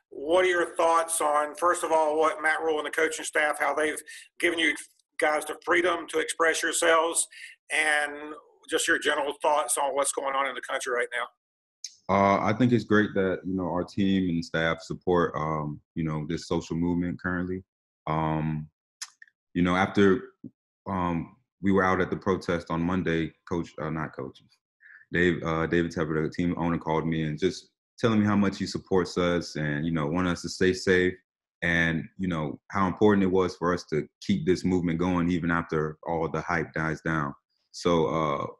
What are your thoughts on, first of all, what Matt Rule and the coaching staff, how they've given you guys the freedom to express yourselves, and just your general thoughts on what's going on in the country right now? I think it's great that our team and staff support this social movement currently. After we were out at the protest on Monday, not coach, David Tepper, the team owner, called me and just telling me how much he supports us and want us to stay safe, and how important it was for us to keep this movement going even after all the hype dies down. So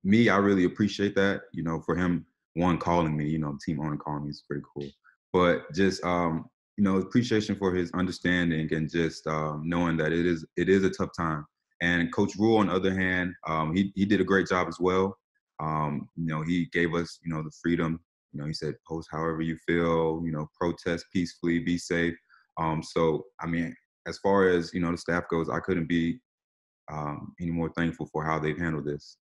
I really appreciate that. For him, one, calling me, the team owner calling me is pretty cool. But just appreciation for his understanding and just knowing that it is a tough time. And Coach Rule, on the other hand, he did a great job as well. He gave us the freedom. He said post however you feel. Protest peacefully, be safe. So I mean, as far as the staff goes, I couldn't be any more thankful for how they've handled this.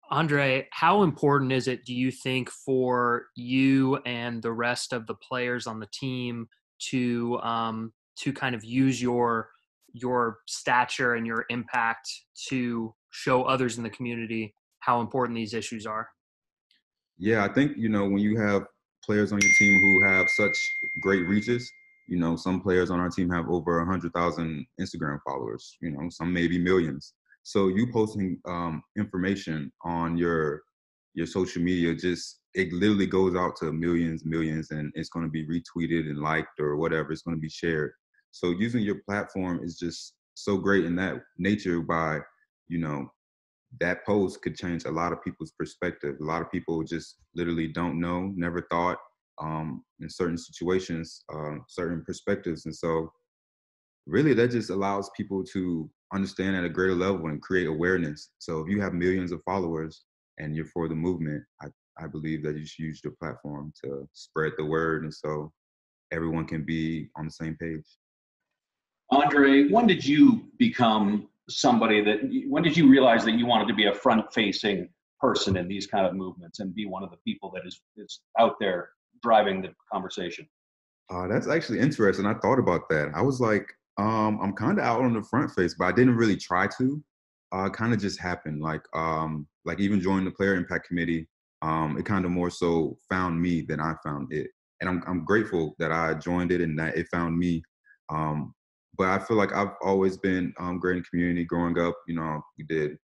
Andre, how important is it, do you think, for you and the rest of the players on the team to kind of use your stature and your impact to show others in the community how important these issues are? Yeah, I think when you have players on your team who have such great reaches, some players on our team have over 100,000 Instagram followers. Some maybe millions. So you posting information on your social media, just it literally goes out to millions, and it's going to be retweeted and liked or whatever. It's going to be shared. So using your platform is just so great in that nature. By that post could change a lot of people's perspective. A lot of people just literally don't know, never thought in certain situations, certain perspectives, and so really that just allows people to understand at a greater level and create awareness. So if you have millions of followers and you're for the movement, I believe that you should use your platform to spread the word, and so everyone can be on the same page. Andre, when did you become when did you realize that you wanted to be a front-facing person in these kind of movements and be one of the people that is out there driving the conversation? That's actually interesting. I thought about that. I was like, I'm kind of out on the front face, but I didn't really try to. It kind of just happened. Like even joining the player impact committee, it kind of more so found me than I found it. And I'm grateful that I joined it and that it found me. But I feel like I've always been great in community growing up. We did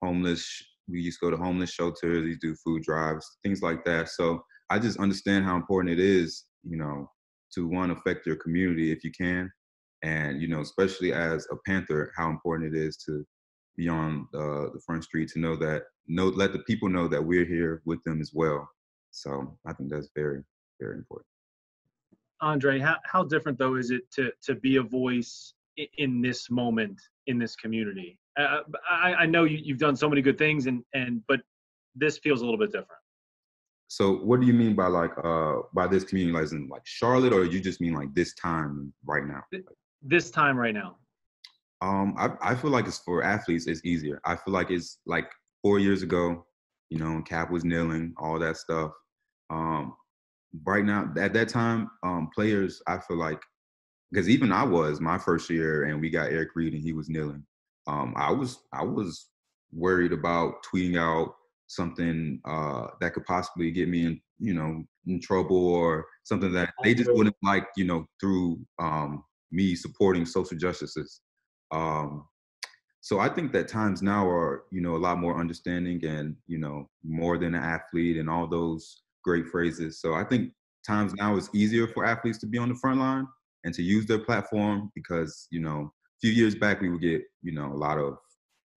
we used to go to homeless shelters, we do food drives, things like that. So I just understand how important it is, to one, affect your community if you can. And, especially as a Panther, how important it is to be on the front street, to let the people know that we're here with them as well. So I think that's very, very important. Andre, how different though is it to be a voice in this moment in this community? I know you've done so many good things, but this feels a little bit different. So what do you mean by this community, like in like Charlotte, or you just mean like this time right now? This time right now. I feel like it's for athletes, it's easier. I feel like it's like 4 years ago, Cap was kneeling, all that stuff. Right now, at that time, players, I feel like, because even I was my first year and we got Eric Reid and he was kneeling. I was worried about tweeting out something that could possibly get me in trouble, or something that they just wouldn't like, through me supporting social justices. So I think that times now are, a lot more understanding and, more than an athlete and all those great phrases. So I think times now is easier for athletes to be on the front line and to use their platform, because, a few years back we would get, a lot of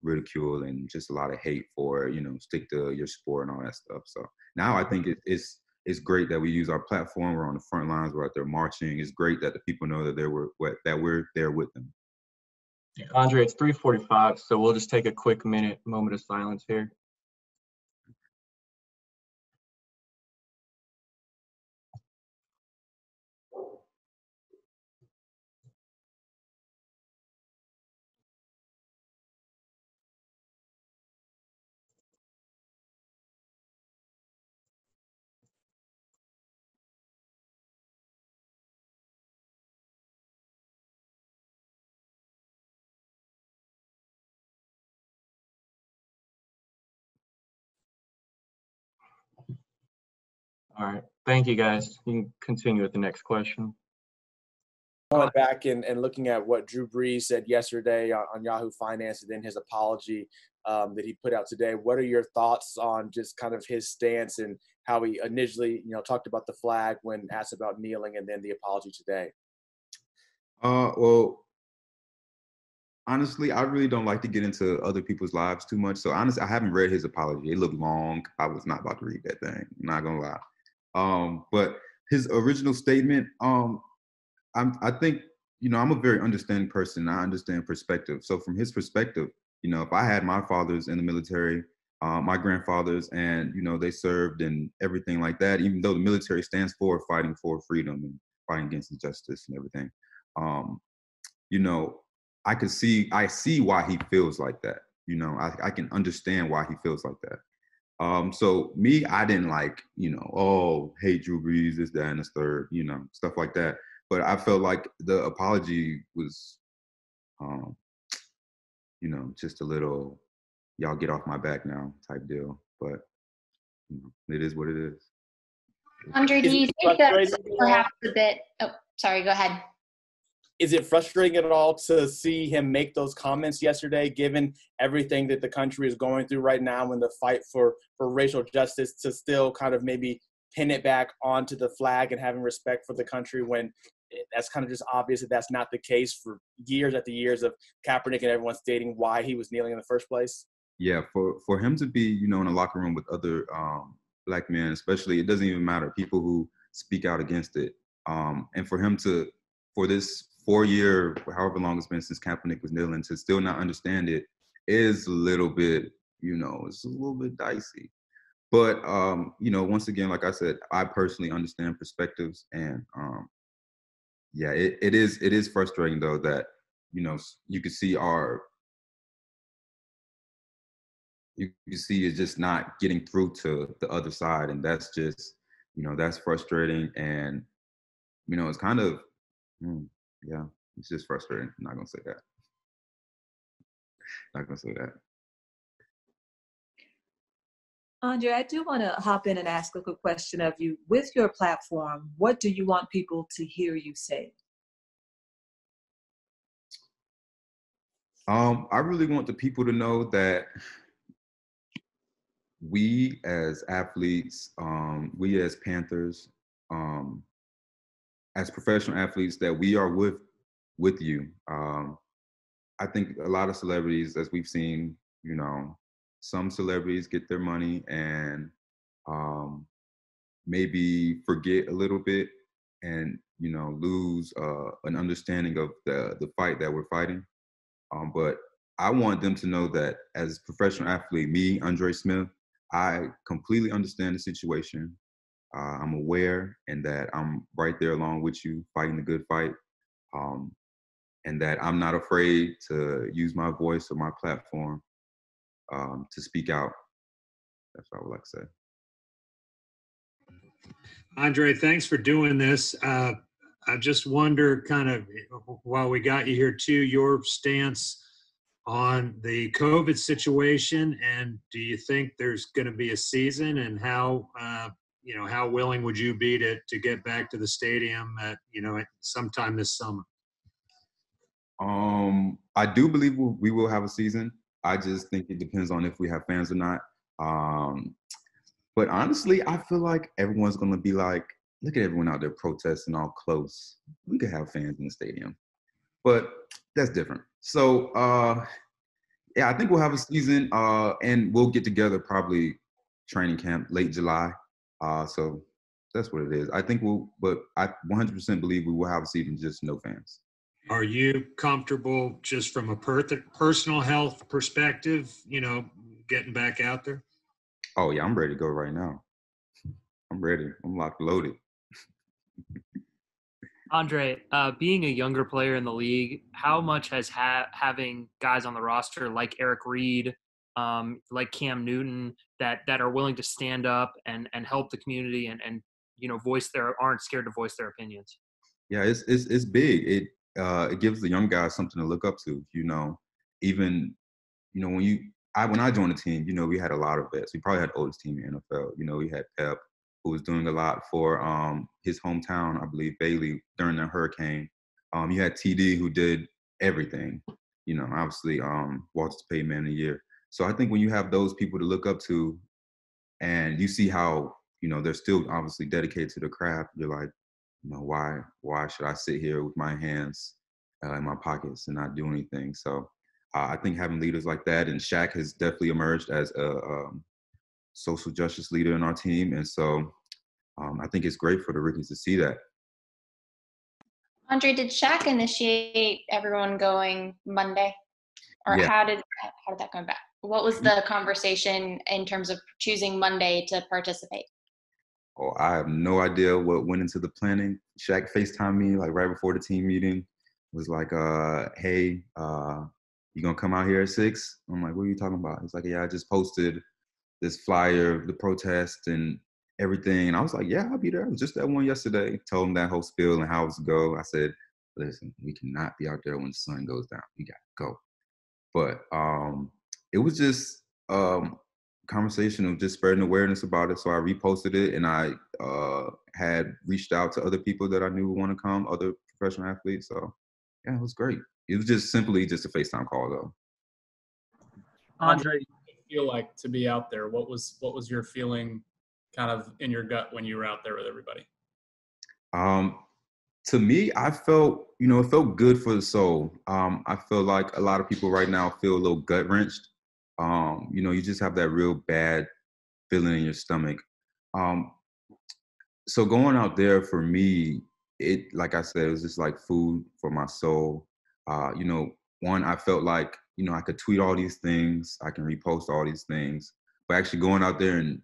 ridicule and just a lot of hate for, stick to your sport and all that stuff. So now I think it's great that we use our platform. We're on the front lines. We're out there marching. It's great that the people know that we're there with them. Andre, it's 3:45, so we'll just take a quick moment of silence here. All right. Thank you, guys. You can continue with the next question. Going back and looking at what Drew Brees said yesterday on Yahoo Finance and then his apology that he put out today, what are your thoughts on just kind of his stance and how he initially, talked about the flag when asked about kneeling and then the apology today? Well, honestly, I really don't like to get into other people's lives too much. So honestly, I haven't read his apology. It looked long. I was not about to read that thing. I'm not gonna lie. But his original statement, I think, I'm a very understanding person. I understand perspective. So from his perspective, if I had my fathers in the military, my grandfathers, and, they served and everything like that, even though the military stands for fighting for freedom and fighting against injustice and everything, I see why he feels like that. I can understand why he feels like that. So me, I didn't hate Drew Brees, this, that, and this third, stuff like that. But I felt like the apology was, just a little, y'all get off my back now type deal. But it is what it is. Andre, do you think that's perhaps a bit? Oh, sorry. Go ahead. Is it frustrating at all to see him make those comments yesterday, given everything that the country is going through right now in the fight for racial justice, to still kind of maybe pin it back onto the flag and having respect for the country when that's kind of just obvious that that's not the case for years after years of Kaepernick and everyone stating why he was kneeling in the first place? Yeah, for him to be, in a locker room with other Black men, especially, it doesn't even matter, people who speak out against it. And for him for this 4-year, however long it's been since Kaepernick was kneeling, to still not understand it is a little bit, it's a little bit dicey. But, once again, like I said, I personally understand perspectives. And, yeah, it is frustrating, though, that, you could see it's just not getting through to the other side. And that's just, that's frustrating. And, it's kind of, yeah, it's just frustrating. I'm not going to say that. Not going to say that. Andre, I do want to hop in and ask a quick question of you. With your platform, what do you want people to hear you say? I really want the people to know that we as athletes, we as Panthers, as professional athletes, that we are with you. I think a lot of celebrities, as we've seen, some celebrities get their money and maybe forget a little bit and, lose an understanding of the fight that we're fighting. But I want them to know that as a professional athlete, me, Andre Smith, I completely understand the situation. I'm aware, and that I'm right there along with you, fighting the good fight. And that I'm not afraid to use my voice or my platform to speak out. That's what I would like to say. Andre, thanks for doing this. I just wonder, kind of, while we got you here too, your stance on the COVID situation, and do you think there's going to be a season, and how how willing would you be to get back to the stadium at sometime this summer? I do believe we will have a season. I just think it depends on if we have fans or not. But honestly, I feel like everyone's going to be like, look at everyone out there protesting all close. We could have fans in the stadium. But that's different. So, yeah, I think we'll have a season, and we'll get together probably training camp late July. So that's what it is. I think but I 100% believe we will have a season, just no fans. Are you comfortable, just from a personal health perspective, getting back out there? Oh, yeah, I'm ready to go right now. I'm ready. I'm locked, loaded. Andre, being a younger player in the league, how much has having guys on the roster like Eric Reid, like Cam Newton, that are willing to stand up and help the community and aren't scared to voice their opinions? Yeah, it's big. It gives the young guys something to look up to. Even when I joined the team, we had a lot of vets. We probably had the oldest team in the NFL. We had Pep, who was doing a lot for his hometown, I believe, Bailey, during the hurricane. You had TD, who did everything, you know, obviously Walter's paid man of the year. So I think when you have those people to look up to and you see how, you know, they're still obviously dedicated to the craft, you're like, you know, why should I sit here with my hands in my pockets and not do anything? So I think having leaders like that, and Shaq has definitely emerged as a social justice leader in our team. And so I think it's great for the rookies to see that. Andre, did Shaq initiate everyone going Monday? Or Yeah. how did that come back? What was the conversation in terms of choosing Monday to participate? Oh, I have no idea what went into the planning. Shaq FaceTimed me like right before the team meeting. Was like, hey, you gonna come out here at 6? I'm like, what are you talking about? He's like, yeah, I just posted this flyer, the protest and everything. And I was like, yeah, I'll be there. I was just at one yesterday. Told him that whole spiel and how it's go. I said, listen, we cannot be out there when the sun goes down. We got to go. But it was just conversation of just spreading awareness about it. So I reposted it, and I had reached out to other people that I knew would want to come, other professional athletes. So yeah, it was great. It was just simply just a FaceTime call though. Andre, What did it feel like to be out there? What was your feeling kind of in your gut when you were out there with everybody? To me, I felt, you know, it felt good for the soul. I feel like a lot of people right now feel a little gut wrenched. You know, you just have that real bad feeling in your stomach. So going out there for me, it, like I said, it was just like food for my soul. You know, one, I felt like, you know, I could tweet all these things, I can repost all these things, but actually going out there and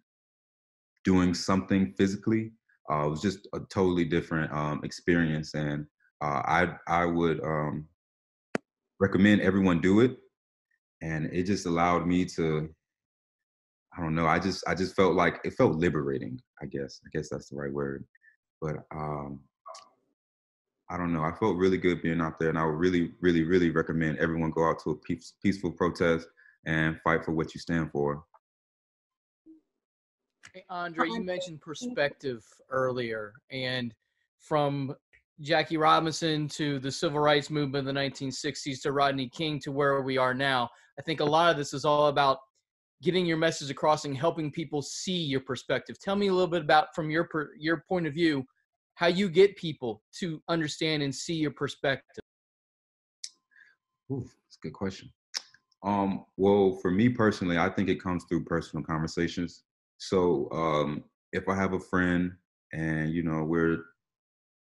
doing something physically was just a totally different experience. And I would recommend everyone do it. And it just allowed me to, I don't know, I just felt like it felt liberating, I guess that's the right word. But I don't know, I felt really good being out there, and I would really, really, really recommend everyone go out to a peaceful protest and fight for what you stand for. Hey, Andre, you mentioned perspective earlier, and from Jackie Robinson to the civil rights movement in the 1960s to Rodney King to where we are now, I think a lot of this is all about getting your message across and helping people see your perspective. Tell me a little bit about, from your point of view, how you get people to understand and see your perspective. Ooh, that's a good question. Well, for me personally, I think it comes through personal conversations. So if I have a friend and, you know, we're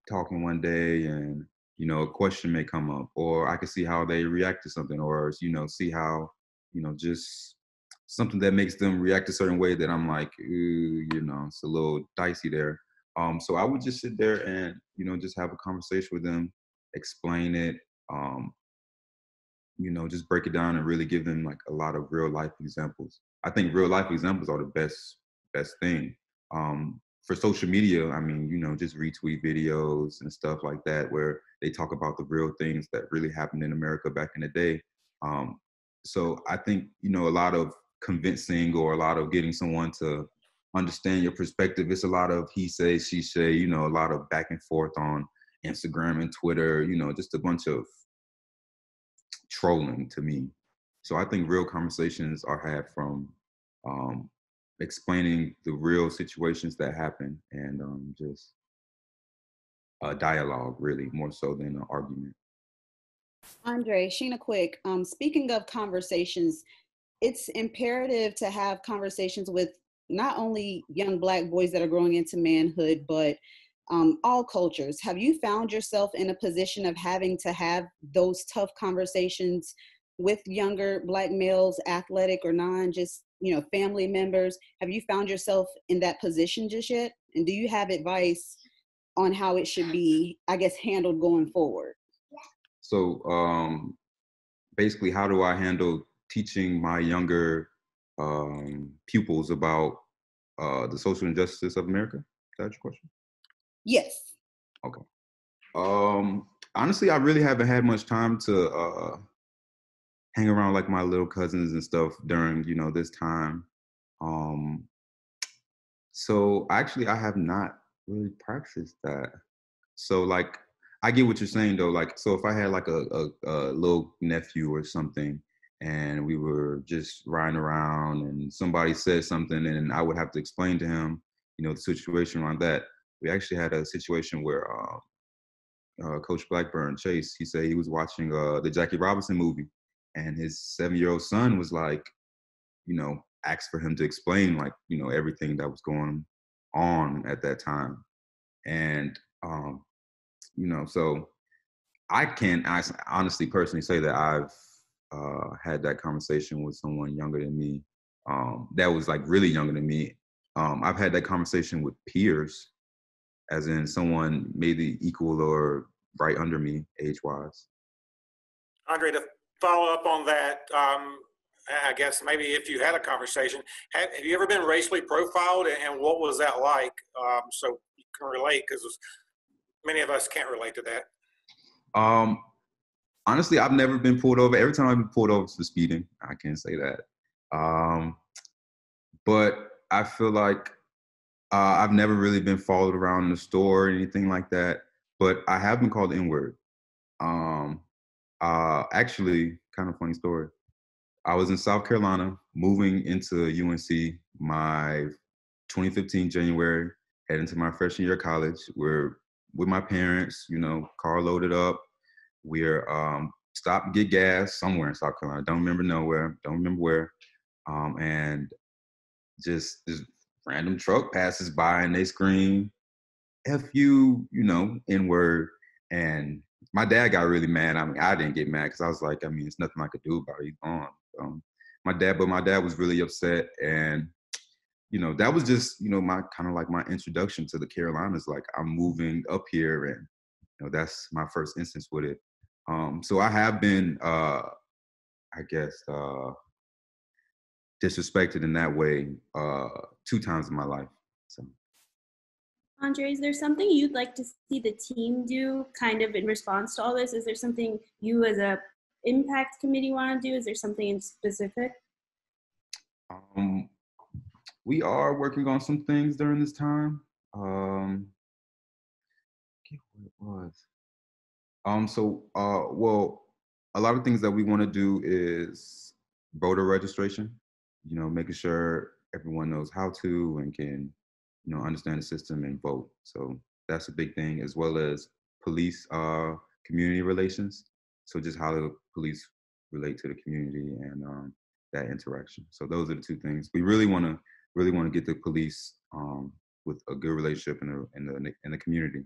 talking one day and, you know, a question may come up, or I can see how they react to something, or, you know, see how, you know, just something that makes them react a certain way that I'm like, you know, it's a little dicey there. So I would just sit there and, you know, just have a conversation with them, explain it, you know, just break it down and really give them like a lot of real life examples. I think real life examples are the best thing. For social media, I mean, you know, just retweet videos and stuff like that where they talk about the real things that really happened in America back in the day. So I think, you know, a lot of convincing or a lot of getting someone to understand your perspective, it's a lot of he say, she say, you know, a lot of back and forth on Instagram and Twitter, you know, just a bunch of trolling to me. So I think real conversations are had from explaining the real situations that happen, and just a dialogue, really, more so than an argument. Andre, Sheena Quick, speaking of conversations, it's imperative to have conversations with not only young Black boys that are growing into manhood, but all cultures. Have you found yourself in a position of having to have those tough conversations with younger Black males, athletic or non, just, you know, family members? Have you found yourself in that position just yet? And do you have advice on how it should be, I guess, handled going forward? So basically, how do I handle teaching my younger pupils about the social injustice of America? Is that your question? Yes. Okay. Honestly, I really haven't had much time to hang around like my little cousins and stuff during, you know, this time. So actually, I have not really practiced that. So like, I get what you're saying though. Like, so if I had like a little nephew or something, and we were just riding around, and somebody said something, and I would have to explain to him, the situation around that. We actually had a situation where Coach Blackburn Chase, he said he was watching the Jackie Robinson movie, and his 7-year-old son was like, asked for him to explain like, everything that was going on at that time. And, so I can't honestly personally say that I've had that conversation with someone younger than me that was like really younger than me. I've had that conversation with peers, as in someone maybe equal or right under me age-wise. Andre, to follow up on that, I guess maybe if you had a conversation, have you ever been racially profiled, and what was that like? So you can relate, because many of us can't relate to that. Honestly, I've never been pulled over. Every time I've been pulled over for speeding, I can say that. But I feel like I've never really been followed around in the store or anything like that. But I have been called the N-word. Actually, kind of funny story. I was in South Carolina, moving into UNC my 2015 January, heading to my freshman year of college. We're with my parents, car loaded up. We're stopped to get gas somewhere in South Carolina. Don't remember where. And just this random truck passes by and they scream, F you, N-word. And my dad got really mad. I mean, I didn't get mad because I was like, it's nothing I could do about it. He's gone. My dad was really upset. And, that was just, my kind of like my introduction to the Carolinas. Like, I'm moving up here, and, that's my first instance with it. So I have been, I guess, disrespected in that way 2 times in my life. So. Andre, is there something you'd like to see the team do kind of in response to all this? Is there something you as a impact committee want to do? Is there something in specific? We are working on some things during this time. I forget what it was. Well, a lot of things that we want to do is voter registration, making sure everyone knows how to and can, understand the system and vote. So that's a big thing, as well as police community relations. So just how the police relate to the community and that interaction. So those are the 2 things. We really want to get the police with a good relationship in the community.